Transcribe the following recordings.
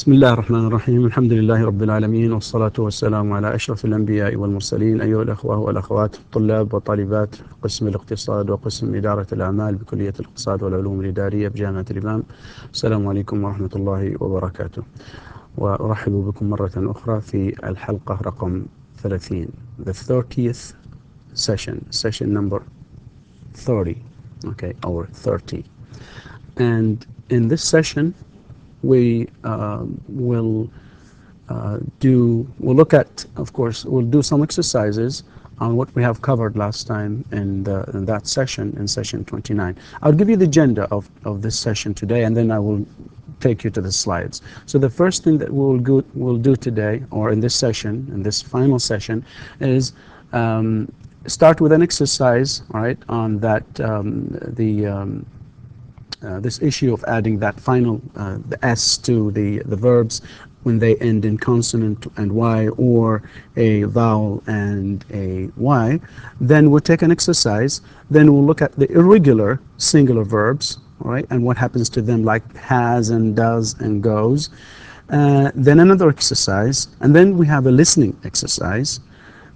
بسم الله الرحمن الرحيم. الحمد لله رب العالمين، والصلاة والسلام على أشرف الأنبياء والمرسلين. أيها الأخوة والأخوات، طلاب وطالبات قسم الاقتصاد وقسم إدارة الأعمال بكلية الاقتصاد والعلوم الإدارية بجامعة الإمام، السلام عليكم ورحمة الله وبركاته. وأرحب بكم مرة أخرى في الحلقة رقم 30 the 30th session number 30, okay, or 30. And in this session we will look at, of course, we'll do some exercises on what we have covered last time in that session, in session 29. I'll give you the agenda of this session today, and then I will take you to the slides. So the first thing that we'll do today, or in this session, in this final session, is start with an exercise, all right, on that this issue of adding that final the S to the verbs when they end in consonant and Y, or a vowel and a Y. Then we'll take an exercise. Then we'll look at the irregular singular verbs, all right, and what happens to them, like has and does and goes. Then another exercise, and then we have a listening exercise.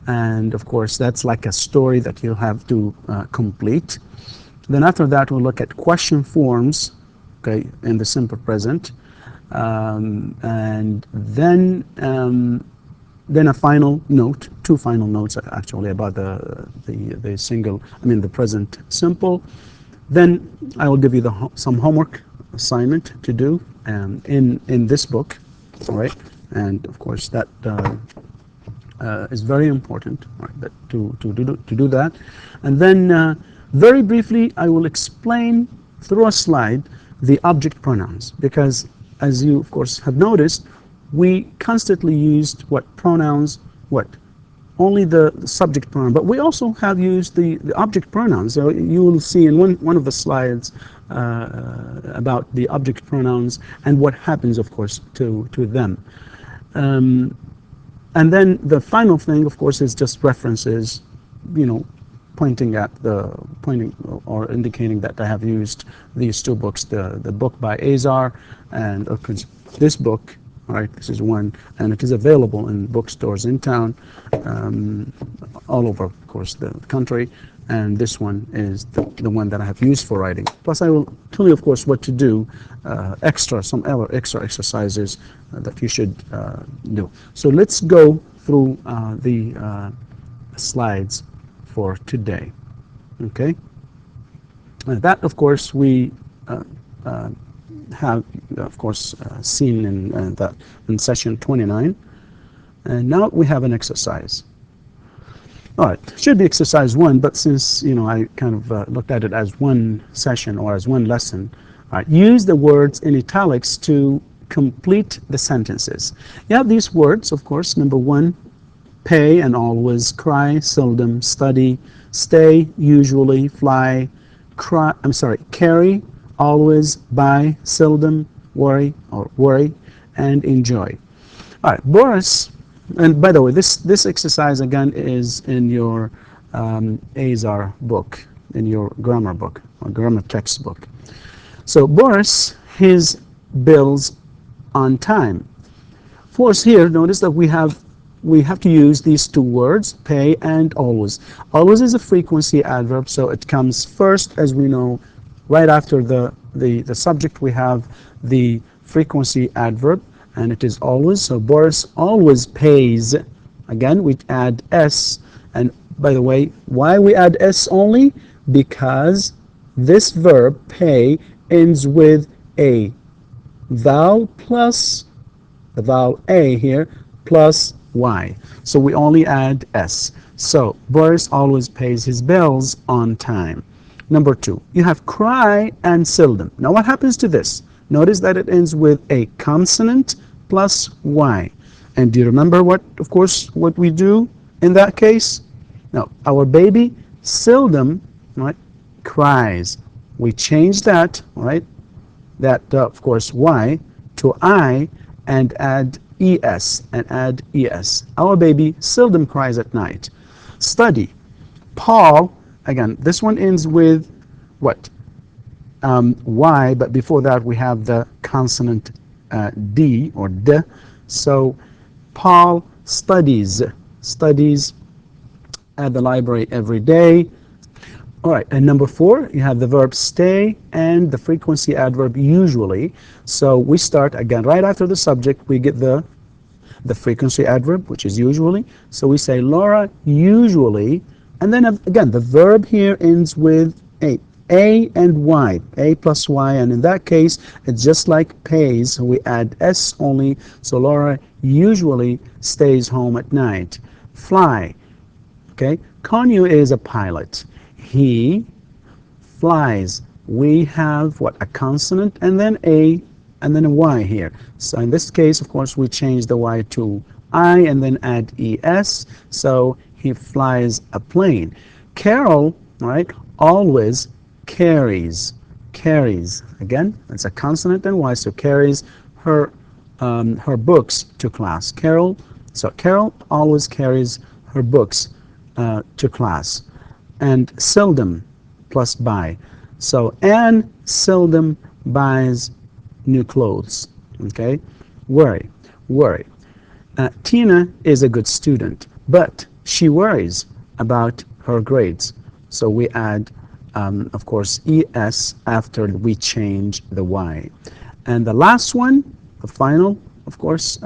And of course, that's like a story that you'll have to complete. Then after that, we'll look at question forms, okay, in the simple present, and then a final note, two final notes actually about the present simple. Then I will give you some homework assignment to do in this book, all right, and of course that is very important, right, that to do that, and then. Very briefly, I will explain through a slide the object pronouns, because as you of course have noticed, we constantly used pronouns, only the subject pronoun, but we also have used the object pronouns. So you will see in one of the slides about the object pronouns and what happens, of course, to them. And then the final thing, of course, is just references, pointing or indicating that I have used these two books, the book by Azar and this book, all right, this is one, and it is available in bookstores in town, all over, of course, the country, and this one is the one that I have used for writing. Plus I will tell you, of course, what to do, some other extra exercises that you should do. So let's go through the slides for today, okay? That, of course, we have, of course, seen in session 29, and now we have an exercise. All right, should be exercise 1, but since I kind of looked at it as one session or as one lesson, all right, use the words in italics to complete the sentences. You have these words, of course. Number 1. Pay and always, cry, seldom, study, stay, usually, fly, carry, always, buy, seldom, worry, and enjoy. All right, Boris, and by the way, this exercise again is in your Azar book, in your grammar book, or grammar textbook. So Boris, his bills on time. Of course, here, notice that we have to use these two words, pay and always. Always is a frequency adverb, so it comes first, as we know. Right after the subject, we have the frequency adverb, and it is always. So Boris always pays. Again, we add S. And by the way, why we add S only? Because this verb, pay, ends with a vowel plus the vowel A here, plus Y. So we only add S. So Boris always pays his bills on time. Number 2, you have cry and seldom. Now what happens to this? Notice that it ends with a consonant plus Y. And do you remember what we do in that case? Now, our baby seldom, right, cries. We change that, right, of course, Y to I, and add ES, Our baby seldom cries at night. Study. Paul, again, this one ends with what? Y, but before that we have the consonant D or D. So Paul studies at the library every day. All right, and number 4, you have the verb stay and the frequency adverb usually. So we start again right after the subject. We get the frequency adverb, which is usually. So we say Laura usually, and then again the verb here ends with a and y, a plus y, and in that case it's just like pays, so we add s only. So Laura usually stays home at night. Fly, okay, Konyu is a pilot. He flies. We have what, a consonant and then a y here. So in this case, of course, we change the y to I and then add es. So he flies a plane. Carol, right, always carries. Again, it's a consonant and y, so carries her books to class. Carol always carries her books to class. And seldom plus buy. So Anne seldom buys new clothes. Okay, worry. Tina is a good student, but she worries about her grades. So we add, of course, es after we change the y. And the last one, the final, of course,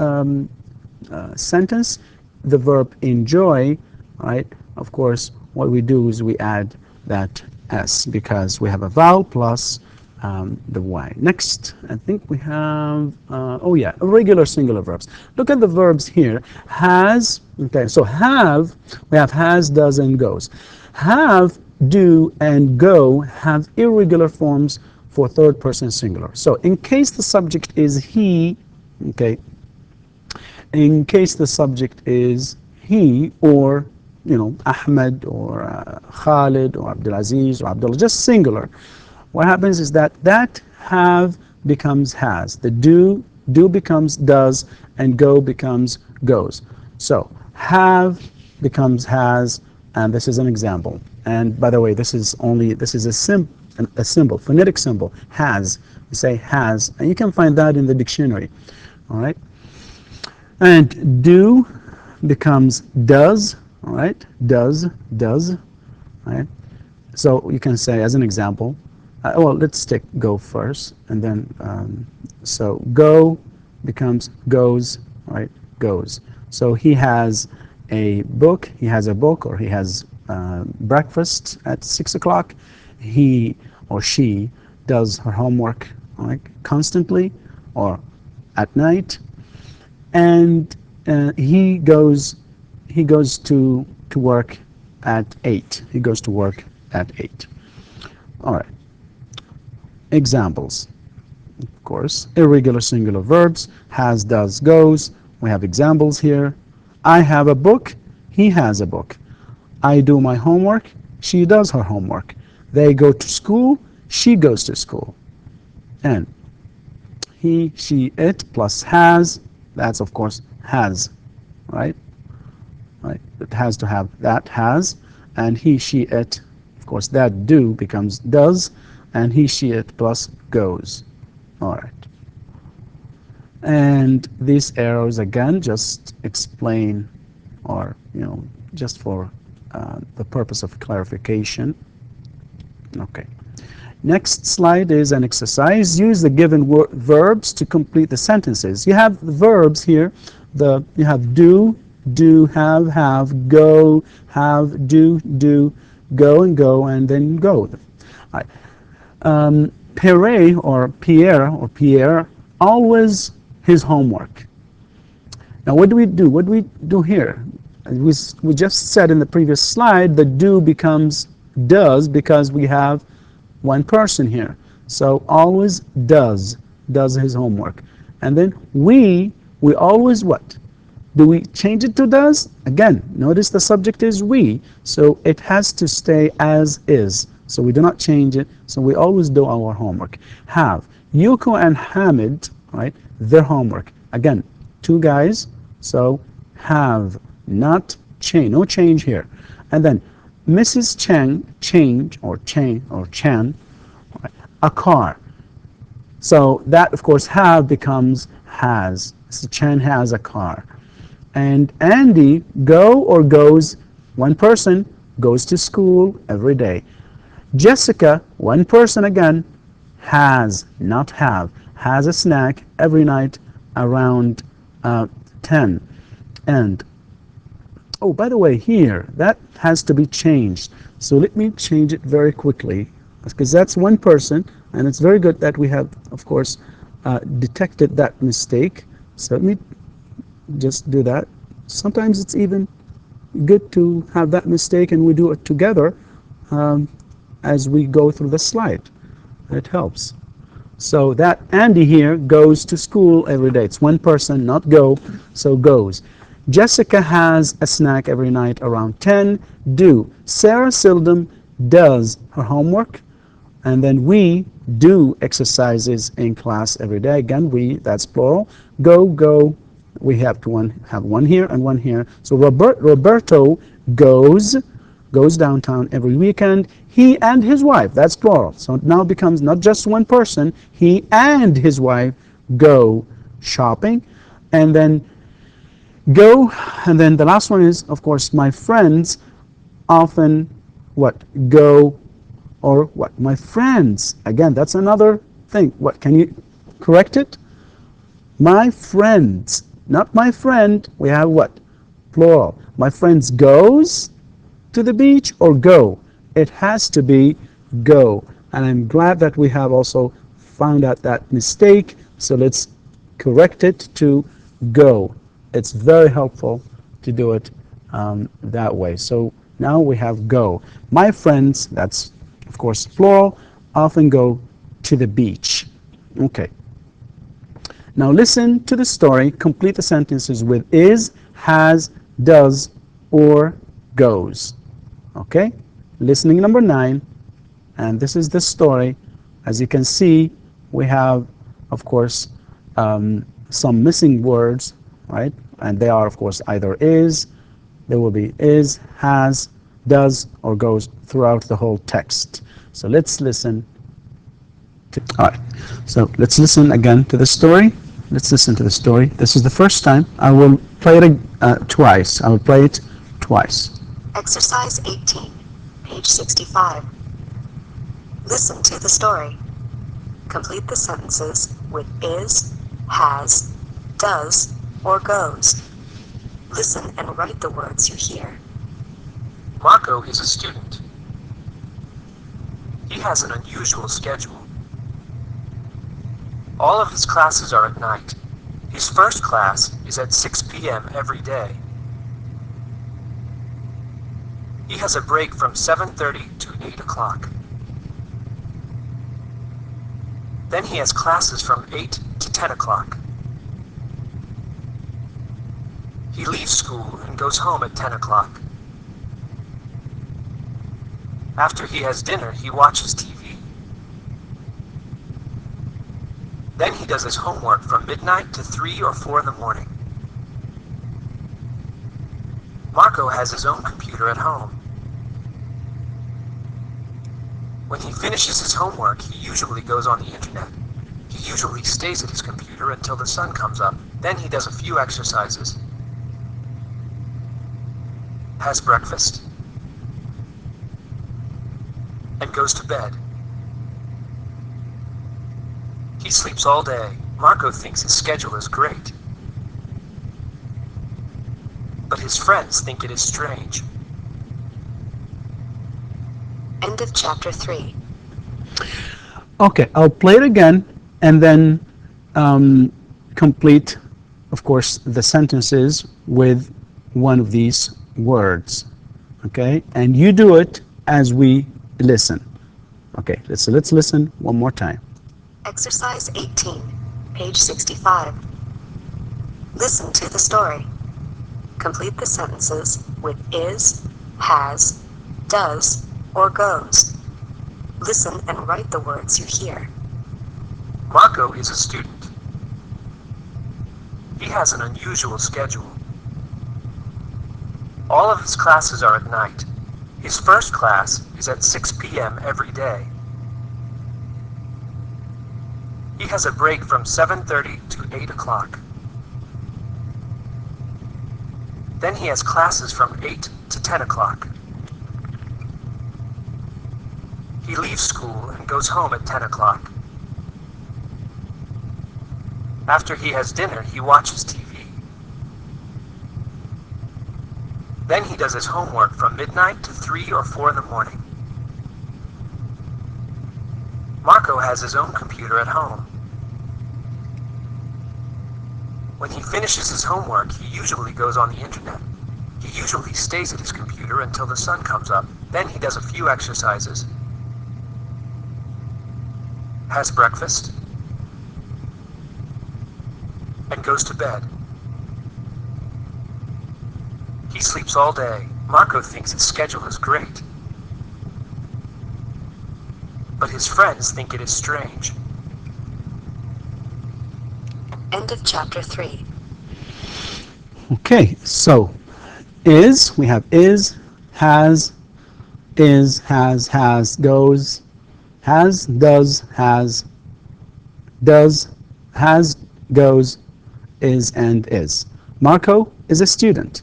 sentence, the verb enjoy, right? Of course, what we do is we add that s because we have a vowel plus the y. Next, I think we have, irregular singular verbs. Look at the verbs here. Has, okay, so have, we have has, does, and goes. Have, do, and go have irregular forms for third person singular. So in case the subject is he, okay, in case the subject is he or Ahmed or Khalid or Abdulaziz or Abdullah, just singular. What happens is that have becomes has. The do becomes does, and go becomes goes. So have becomes has, and this is an example. And by the way, this is a symbol, phonetic symbol, has. You say has, and you can find that in the dictionary. All right. And do becomes does. All right, does, right? So you can say, as an example, well, let's take go first, and then, so go becomes goes, right, goes. So he has a book, or he has breakfast at 6 o'clock. He or she does her homework, right, constantly or at night, and he goes to work at 8. He goes to work at 8. All right. Examples. Of course, irregular singular verbs, has, does, goes. We have examples here. I have a book. He has a book. I do my homework. She does her homework. They go to school. She goes to school. And he, she, it plus has. That's, of course, has, right? Right, it has to have that has, and he, she, it, of course, that do becomes does, and he, she, it plus goes. All right. And these arrows again just explain, or just for the purpose of clarification. Okay. Next slide is an exercise. Use the given verbs to complete the sentences. You have the verbs here. You have do, have, go, do, go, and then go. Right. Pierre always his homework. Now what do we do? What do we do here? We just said in the previous slide the do becomes does because we have one person here. So always does his homework. And then we always what? Do we change it to does? Again, notice the subject is we, so it has to stay as is. So we do not change it, so we always do our homework. Have. Yuko and Hamid, right, their homework. Again, two guys, so have, not change, no change here. And then Mrs. Chan, Chan, right, a car. So that, of course, have becomes has. So Chen has a car. And Andy go or goes, one person goes to school every day. Jessica, one person again, has, not have, has a snack every night around 10. And, oh, by the way, here, that has to be changed. So let me change it very quickly, because that's one person, and it's very good that we have, of course, detected that mistake. So let me just do that. Sometimes it's even good to have that mistake and we do it together as we go through the slide. It helps. So that Andy here goes to school every day. It's one person, not go, so goes. Jessica has a snack every night around 10. Do. Sarah seldom does her homework. And then we do exercises in class every day. Again, we, that's plural. Go, go. We have to have one here and one here. So Roberto goes downtown every weekend. He and his wife, that's plural. So it now becomes not just one person. He and his wife go shopping. And then go, and then the last one is, of course, my friends often what? Go or what? My friends. Again, that's another thing. What? Can you correct it? My friends. Not my friend. We have what? Plural. My friends goes to the beach or go? It has to be go. And I'm glad that we have also found out that mistake. So let's correct it to go. It's very helpful to do it that way. So now we have go. My friends, that's of course plural, often go to the beach. Okay. Now listen to the story. Complete the sentences with is, has, does, or goes. Okay? Listening number 9. And this is the story. As you can see, we have, of course, some missing words, right? And they are, of course, either is, there will be is, has, does, or goes throughout the whole text. So let's listen to, all right. So let's listen again to the story. Let's listen to the story. This is the first time. I will play it twice. I will play it twice. Exercise 18, page 65. Listen to the story. Complete the sentences with is, has, does, or goes. Listen and write the words you hear. Marco is a student. He has an unusual schedule. All of his classes are at night. His first class is at 6 p.m. every day. He has a break from 7:30 to 8 o'clock. Then he has classes from 8 to 10 o'clock. He leaves school and goes home at 10 o'clock. After he has dinner, he watches TV. Then he does his homework from midnight to 3 or 4 in the morning. Marco has his own computer at home. When he finishes his homework, he usually goes on the internet. He usually stays at his computer until the sun comes up. Then he does a few exercises. Has breakfast. And goes to bed. He sleeps all day. Marco thinks his schedule is great. But his friends think it is strange. End of chapter 3. Okay, I'll play it again and then complete, of course, the sentences with one of these words. Okay, and you do it as we listen. Okay, let's listen one more time. Exercise 18, page 65. Listen to the story. Complete the sentences with is, has, does, or goes. Listen and write the words you hear. Marco is a student. He has an unusual schedule. All of his classes are at night. His first class is at 6 p.m. every day. He has a break from 7:30 to 8 o'clock. Then he has classes from 8 to 10 o'clock. He leaves school and goes home at 10 o'clock. After he has dinner, he watches TV. Then he does his homework from midnight to 3 or 4 in the morning. Marco has his own computer at home. When he finishes his homework, he usually goes on the internet. He usually stays at his computer until the sun comes up. Then he does a few exercises, has breakfast, and goes to bed. He sleeps all day. Marco thinks his schedule is great, but his friends think it is strange. End of chapter 3. Okay, so we have is, has, goes, has, does, has, goes, is, and is. Marco is a student.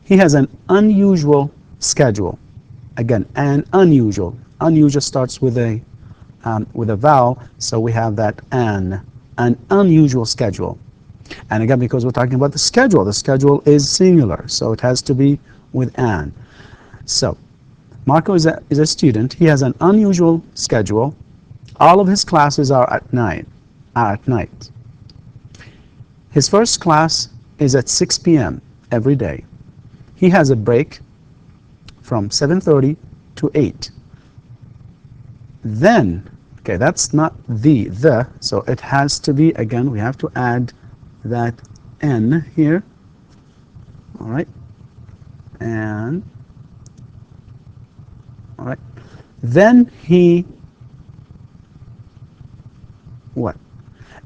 He has an unusual schedule. Again, an unusual. Unusual starts with a vowel, so we have that an unusual schedule. And again, because we're talking about the schedule is singular, so it has to be with an. So Marco is a student. He has an unusual schedule. All of his classes are at night. His first class is at 6 p.m. every day. He has a break from 7:30 to 8. Then, okay, that's not the, so it has to be, again, we have to add that N here. All right. And, all right. Then he, what?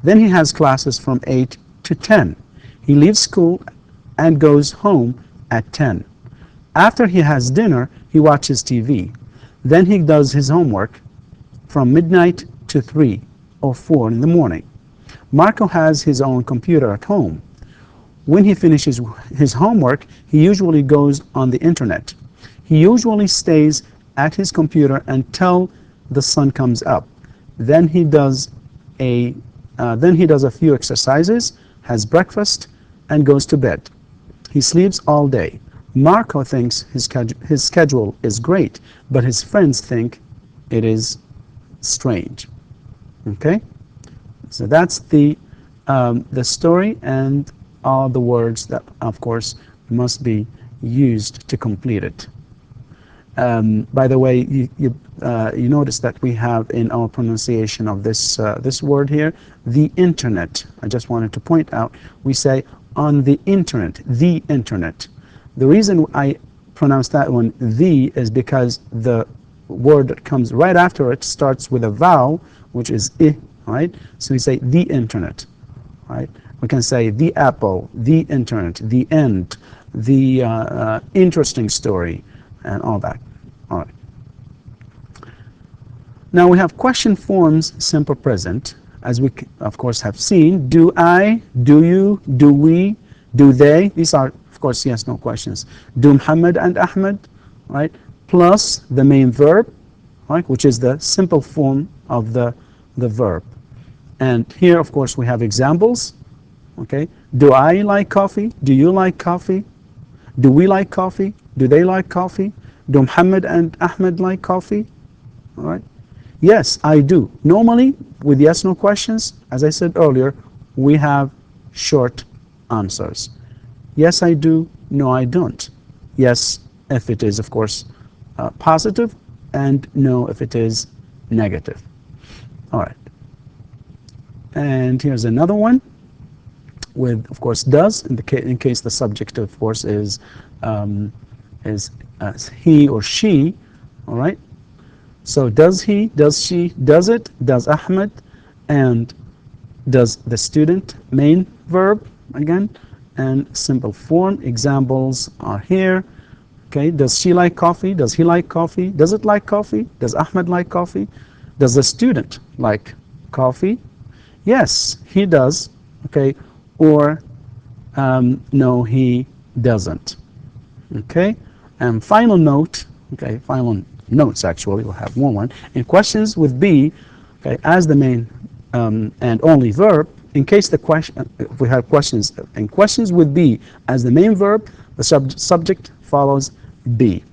Then he has classes from 8 to 10. He leaves school and goes home at 10. After he has dinner, he watches TV. Then he does his homework from midnight to 3 or 4 in the morning. Marco has his own computer at home. When he finishes his homework, he usually goes on the internet. He usually stays at his computer until the sun comes up. Then he does a few exercises, has breakfast, and goes to bed. He sleeps all day. Marco thinks his schedule is great, but his friends think it is strange. Okay, so that's the story and all the words that, of course, must be used to complete it. By the way, you notice that we have in our pronunciation of this word here, the internet. I just wanted to point out, we say on the internet, the internet. The reason I pronounce that one the is because the word that comes right after it starts with a vowel, which is I, right? So we say the internet, right? We can say the apple, the internet, the end, the interesting story, and all that. All right. Now we have question forms, simple present, as we of course have seen. Do I, do you, do we, do they? These are, of course, yes, no questions. Do Muhammad and Ahmed, right? Plus the main verb, right, which is the simple form of the verb. And here, of course, we have examples. Okay. Do I like coffee? Do you like coffee? Do we like coffee? Do they like coffee? Do Muhammad and Ahmed like coffee? All right. Yes, I do. Normally, with yes, no questions, as I said earlier, we have short answers. Yes, I do. No, I don't. Yes, if it is, of course, positive, and no, if it is negative. All right. And here's another one with, of course, does, in case the subject, of course, is he or she. All right. So does he, does she, does it, does Ahmed, and does the student, main verb again, and simple form. Examples are here. Okay, does she like coffee? Does he like coffee? Does it like coffee? Does Ahmed like coffee? Does the student like coffee? yes, he does, okay, or no, he doesn't, okay. And final note, okay, final notes actually, we'll have one. In questions with be, okay, as the main and only verb, in case the question, if we have questions, in questions with be as the main verb, the subject follows be.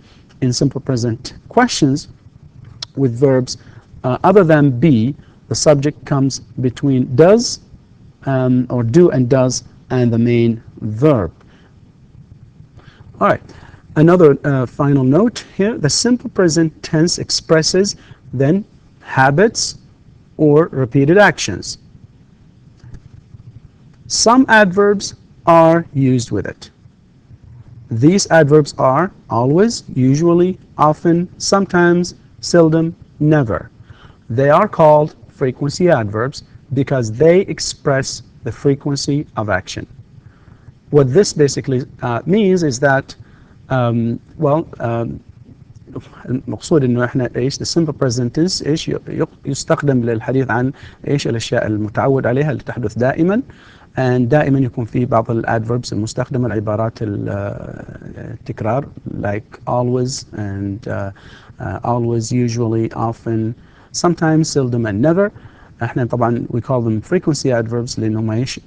In simple present questions with verbs other than be, the subject comes between does or do and does and the main verb. All right, another final note here, the simple present tense expresses then habits or repeated actions. Some adverbs are used with it. These adverbs are always, usually, often, sometimes, seldom, never. They are called frequency adverbs because they express the frequency of action. What this basically means is that المقصود انه احنا ايش the simple present tense ايش يستخدم للحديث عن ايش الاشياء المتعود عليها اللي تحدث دائما، دائما يكون في بعض الادverbs المستخدمه العبارات التكرار like always and always, usually, often, sometimes, seldom and never. احنا طبعا we call them frequency adverbs لانهم ايش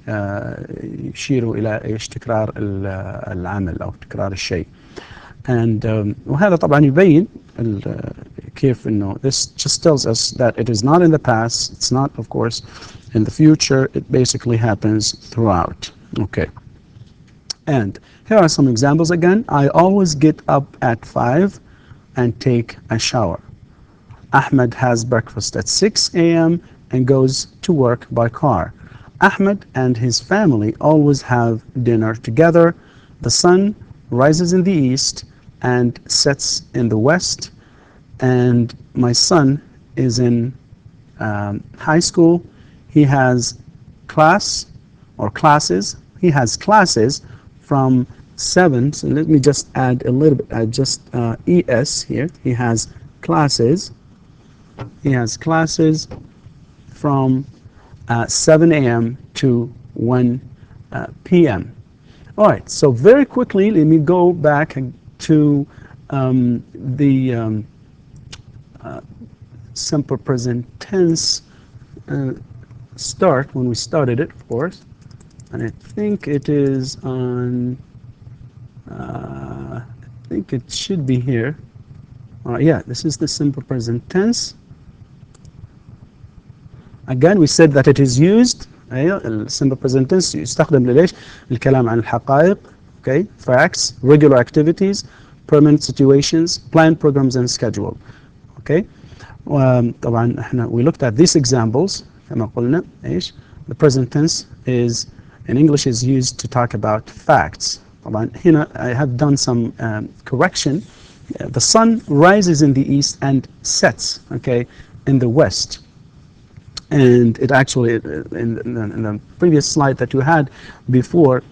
يشيروا الى ايش تكرار العمل او تكرار الشيء. وهذا طبعا يبين كيف انه this just tells us that it is not in the past, it's not of course in the future, it basically happens throughout. Okay. And here are some examples again. I always get up at 5 and take a shower. Ahmed has breakfast at 6 a.m. and goes to work by car. Ahmed and his family always have dinner together. The sun rises in the east and sets in the west, and my son is in high school. He has classes. He has classes from 7. So let me just add a little bit. Just es here. He has classes. He has classes from 7 a.m. to 1 p.m. All right. So very quickly, let me go back to the simple present tense start when we started it, of course, and I think it is on. I think it should be here. Yeah, this is the simple present tense. Again, we said that it is used. الsimple present tense يستخدم لليش؟ الكلام عن الحقائق, okay, facts, regular activities, permanent situations, planned programs and schedule. Okay. طبعا احنا we looked at these examples. كما قلنا ايش؟ The present tense is in English is used to talk about facts. طبعا هنا I have done some correction. The sun rises in the east and sets, okay, in the west. And it actually, in the previous slide that you had before,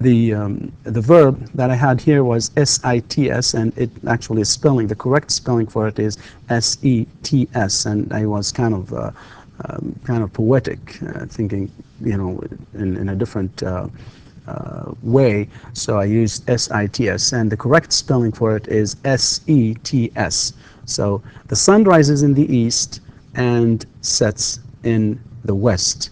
the verb that I had here was sits, and it actually is spelling, the correct spelling for it is sets, and I was kind of poetic, thinking, you know, in a different way, so I used sits, and the correct spelling for it is sets. So the sun rises in the east and sets in the west.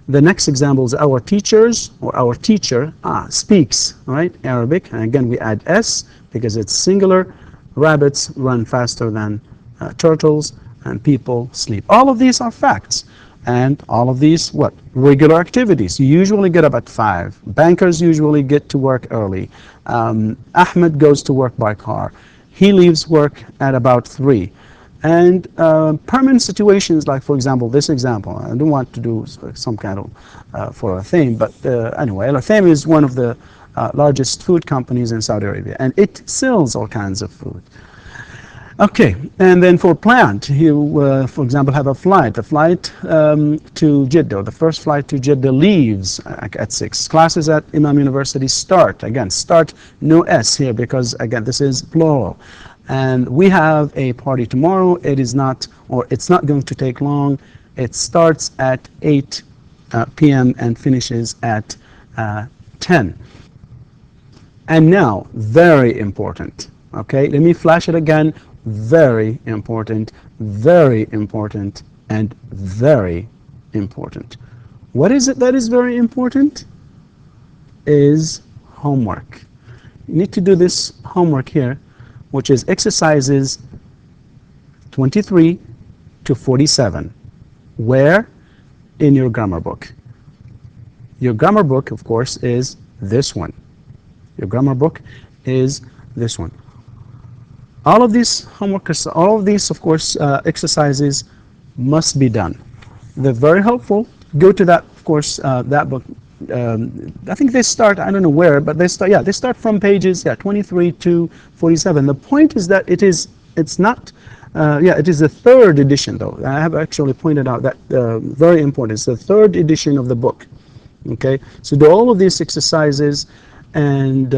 The next example is our teachers, or our teacher speaks, right? Arabic, and again we add s because it's singular. Rabbits run faster than turtles, and people sleep. All of these are facts, and all of these, what? Regular activities. You usually get up at 5. Bankers usually get to work early. Ahmed goes to work by car. He leaves work at about 3. And permanent situations, like for example, this example. I don't want to do some kind of for a theme, but anyway, Al-Thame is one of the largest food companies in Saudi Arabia, and it sells all kinds of food. Okay, and then for planned, you, for example, have a flight. The flight to Jeddah, the first flight to Jeddah leaves at 6. Classes at Imam University start. Again, start, no S here because, again, this is plural. And we have a party tomorrow. It is not, or it's not going to take long It starts at 8 p.m. and finishes at 10. And now, very important, okay? Let me flash it again. Very important, and very important. What is it that is very important? Is homework. You need to do this homework here, which is exercises 23 to 47. Where? In your grammar book. Your grammar book, of course, is this one. Your grammar book is this one. All of these homework, all of these, of course, exercises must be done. They're very helpful. Go to that, of course, that book. I think they start, I don't know where, but they start, they start from pages, 23 to 47. The point is that it is the third edition, though. I have actually pointed out that very important. It's the third edition of the book. Okay, so do all of these exercises, and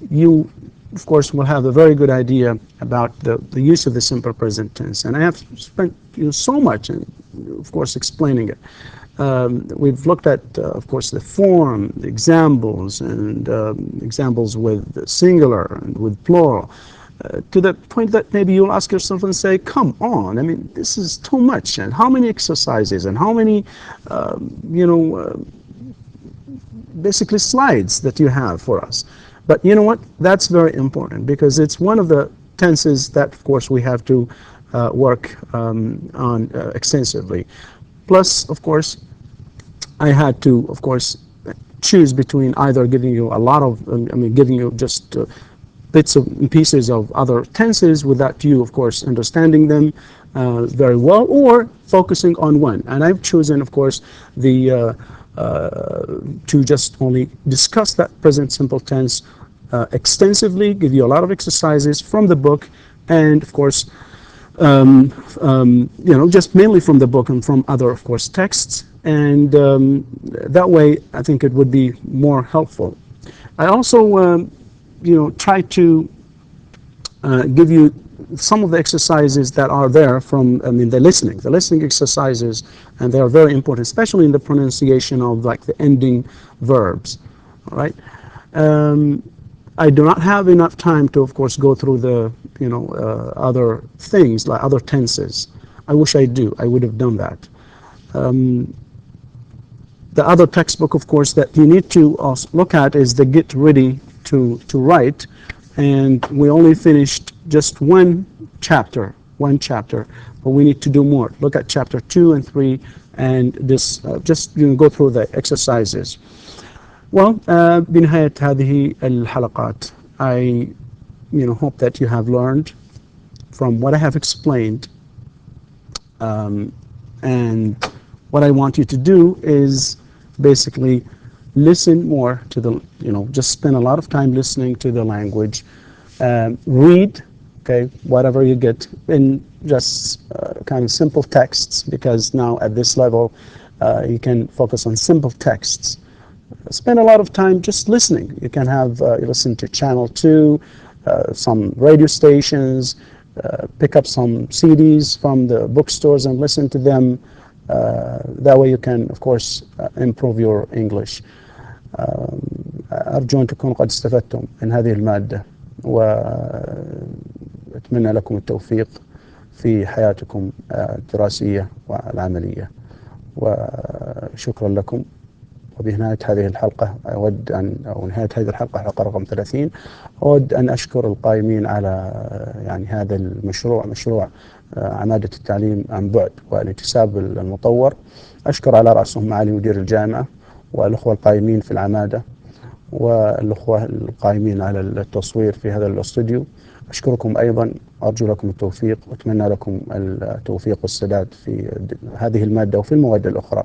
you, of course, will have a very good idea about the use of the simple present tense. And I have spent so much, of course, explaining it. We've looked at, of course, the form, the examples, and examples with singular and with plural, to the point that maybe you'll ask yourself and say, come on, I mean, this is too much, and how many exercises, and how many, basically slides that you have for us. But you know what? That's very important, because it's one of the tenses that, of course, we have to work on extensively. Plus, of course, I had to, of course, choose between either giving you a lot of, giving you just bits and pieces of other tenses without you, of course, understanding them very well, or focusing on one. And I've chosen, of course, to just only discuss that present simple tense extensively, give you a lot of exercises from the book, and of course, just mainly from the book and from other, of course, texts, and that way I think it would be more helpful. I also, try to give you some of the exercises that are there from, the listening exercises, and they are very important, especially in the pronunciation of like the ending verbs. All right. I do not have enough time to, of course, go through the, other things like other tenses. I wish I do. I would have done that. The other textbook, of course, that you need to also look at is the Get Ready to Write, and we only finished just one chapter, but we need to do more. Look at chapter 2 and 3, and this just go through the exercises. Well, بنهاية هذه الحلقات, I hope that you have learned from what I have explained, and what I want you to do is basically listen more to the, just spend a lot of time listening to the language, read, okay, whatever you get in just kind of simple texts, because now at this level you can focus on simple texts. Spend a lot of time just listening. You can have you listen to Channel 2, some radio stations, pick up some CDs from the bookstores and listen to them. That way you can, of course, improve your English. أرجو أن تكونوا قد استفدتم من هذه المادة، وأتمنى لكم التوفيق في حياتكم الدراسية والعملية، وشكرا لكم. وبنهاية هذه الحلقة نهاية هذه الحلقة، حلقة رقم 30، أود أن أشكر القائمين على هذا المشروع، مشروع عمادة التعليم عن بعد والانتساب المطور. أشكر على رأسهم معالي مدير الجامعة، والأخوة القائمين في العمادة، والأخوة القائمين على التصوير في هذا الاستوديو. أشكركم أيضا، أرجو لكم التوفيق، وأتمنى لكم التوفيق والسداد في هذه المادة وفي المواد الأخرى.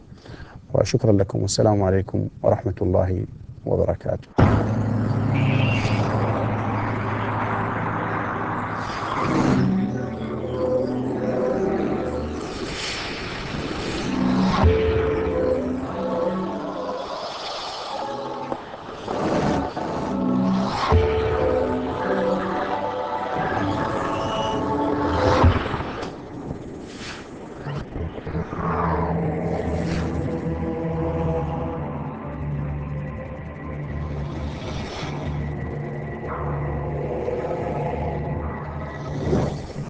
وشكرا لكم، والسلام عليكم ورحمة الله وبركاته.